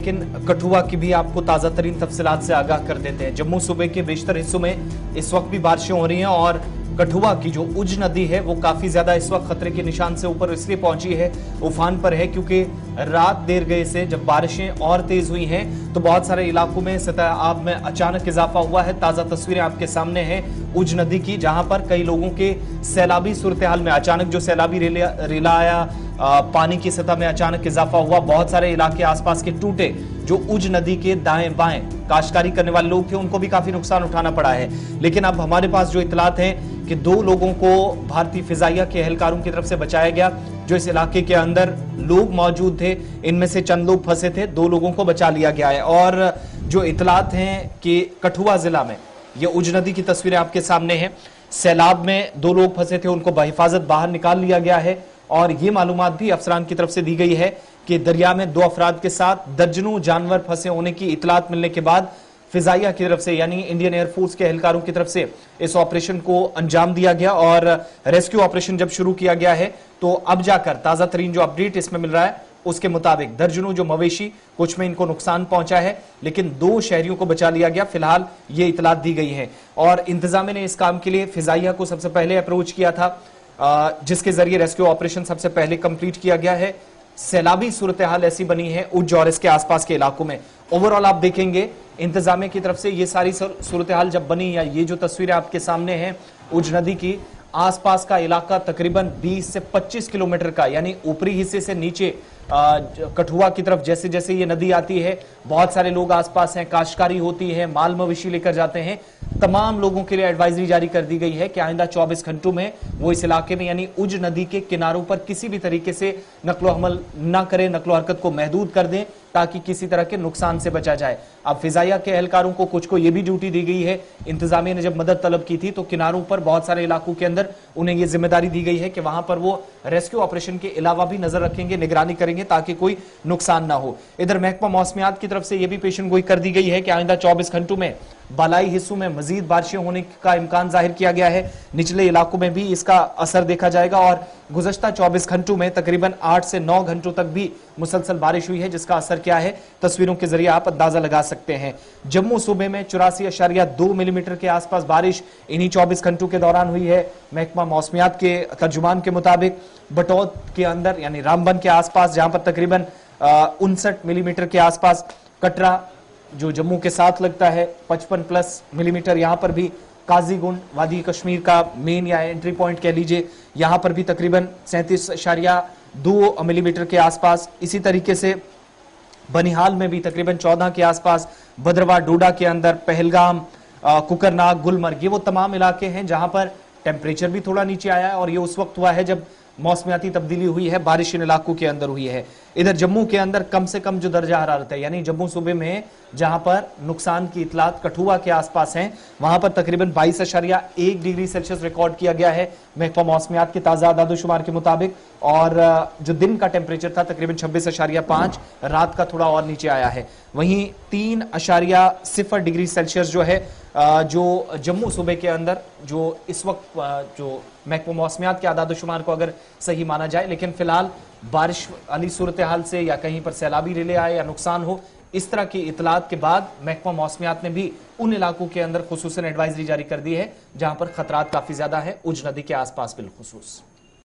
लेकिन कठुआ की भी आपको ताजा तरीन तफसीलात से आगाह कर देते हैं। जम्मू सूबे के बेशतर हिस्सों में इस वक्त भी बारिशें हो रही हैं और कठुआ की जो उज नदी है वो काफी ज्यादा इस वक्त खतरे के निशान से ऊपर इसलिए पहुंची है, उफान पर है, क्योंकि रात देर गए से जब बारिशें और तेज हुई हैं तो बहुत सारे इलाकों में सतह आब में अचानक इजाफा हुआ है। ताजा तस्वीरें आपके सामने हैं उज नदी की, जहां पर कई लोगों के सैलाबी सूरत हाल में अचानक जो सैलाबी रेला आया, पानी की सतह में अचानक इजाफा हुआ। बहुत सारे इलाके आसपास के टूटे, जो उज नदी के दाएं बाएं काश्तकारी करने वाले लोग थे उनको भी काफी नुकसान उठाना पड़ा है। लेकिन अब हमारे पास जो इतलात हैं कि 2 लोगों को भारतीय फिजाइया के एहलकारों की तरफ से बचाया गया, जो इस इलाके के अंदर लोग मौजूद थे, इनमें से चंद लोग फंसे थे, 2 लोगों को बचा लिया गया है। और जो इतलात हैं कि कठुआ जिला में ये उज नदी की तस्वीरें आपके सामने हैं, सैलाब में 2 लोग फंसे थे, उनको बहिफाजत बाहर निकाल लिया गया है। और ये मालूमात भी अफसरान की तरफ से दी गई है कि दरिया में 2 अफराद के साथ दर्जनों जानवर फंसे होने की इतलात मिलने के बाद फिजाइया की तरफ से यानी इंडियन एयरफोर्स के एहलकारों की तरफ से इस ऑपरेशन को अंजाम दिया गया और रेस्क्यू ऑपरेशन जब शुरू किया गया है तो अब जाकर ताजा तरीन जो अपडेट इसमें मिल रहा है उसके मुताबिक दर्जनों जो मवेशी, कुछ में इनको नुकसान पहुंचा है, लेकिन 2 शहरियों को बचा लिया गया। फिलहाल ये इतलात दी गई है और इंतजामिया ने इस काम के लिए फिजाइया को सबसे पहले अप्रोच किया था, जिसके जरिए रेस्क्यू ऑपरेशन सबसे पहले कंप्लीट किया गया है। सैलाबी सूरत हाल ऐसी बनी है उज और इसके आसपास के इलाकों में। ओवरऑल आप देखेंगे इंतजामिया की तरफ से ये सारी सूरत हाल जब बनी, या ये जो तस्वीरें आपके सामने हैं उज नदी की, आसपास का इलाका तकरीबन 20 से 25 किलोमीटर का, यानी ऊपरी हिस्से से नीचे कठुआ की तरफ जैसे जैसे ये नदी आती है बहुत सारे लोग आसपास हैं, काश्तकारी होती है, माल मवेशी लेकर जाते हैं। तमाम लोगों के लिए एडवाइजरी जारी कर दी गई है कि आइंदा 24 घंटों में वो इस इलाके में यानी उज नदी के किनारों पर किसी भी तरीके से नकलो हमल न करें, नकलो हरकत को महदूद कर दें ताकि किसी तरह के नुकसान से बचा जाए। अब फिजाइया के एहलकारों को कुछ को यह भी ड्यूटी दी गई है, इंतजामिया ने जब मदद तलब की थी तो किनारों पर बहुत सारे इलाकों के अंदर उन्हें यह जिम्मेदारी दी गई है कि वहां पर वो रेस्क्यू ऑपरेशन के अलावा भी नजर रखेंगे, निगरानी करेंगे ताकि कोई नुकसान ना हो। इधर महकमा मौसमियात की तरफ से यह भी पेशन गोई कर दी गई है कि आइंदा 24 घंटों में बालाई हिस्सों में मजीद बारिशें होने का इम्कान जाहिर किया गया है, निचले इलाकों में भी इसका असर देखा जाएगा और गुज़श्ता 24 घंटों में तकरीबन 8 से 9 घंटों तक भी मुसलसल बारिश हुई है, जिसका असर क्या है तस्वीरों के जरिए आप अंदाजा लगा सकते हैं। जम्मू सूबे में 84.2 मिलीमीटर के आसपास बारिश इन्हीं 24 घंटों के दौरान हुई है। महकमा मौसमियात के तर्जुमान के मुताबिक बटौत के अंदर यानी रामबन के आसपास जहां पर तकरीबन 59 मिलीमीटर के आसपास, कटरा जो जम्मू के साथ लगता है 55+ मिलीमीटर, यहां पर भी काजीगुंड वादी कश्मीर का मेन या एंट्री पॉइंट कह लीजिए, यहां पर भी तकरीबन 37.2 मिलीमीटर के आसपास। इसी तरीके से बनिहाल में भी तकरीबन 14 के आसपास, भद्रवाह डोडा के अंदर, पहलगाम, कुकरनाग, गुलमर्ग, ये वो तमाम इलाके हैं जहां पर टेम्परेचर भी थोड़ा नीचे आया है और ये उस वक्त हुआ है जब मौसमियाती तब्दीली हुई है, बारिश इन इलाकों के अंदर हुई है। इधर जम्मू के अंदर कम से कम जो दर्जा हरारत है यानी जम्मू सूबे में जहां पर नुकसान की इतलात कठुआ के आसपास हैं वहां पर तकरीबन 22.1 डिग्री सेल्सियस रिकॉर्ड किया गया है महकमा मौसमियात के ताजा आदादोशुमार के मुताबिक, और जो दिन का टेम्परेचर था तकरीबन 26.5, रात का थोड़ा और नीचे आया है। वहीं 3.0 डिग्री सेल्सियस जो है जो जम्मू सूबे के अंदर जो इस वक्त जो महकमा मौसमियात के आदादोशुमार को अगर सही माना जाए, लेकिन फिलहाल बारिश वाली सूरत हाल से या कहीं पर सैलाबी रेले आए या नुकसान हो, इस तरह की इतलात के बाद महकमा मौसमियात ने भी उन इलाकों के अंदर खुसूसन एडवाइजरी जारी कर दी है जहां पर खतरात काफी ज्यादा है, उज नदी के आसपास बिलखुसूस।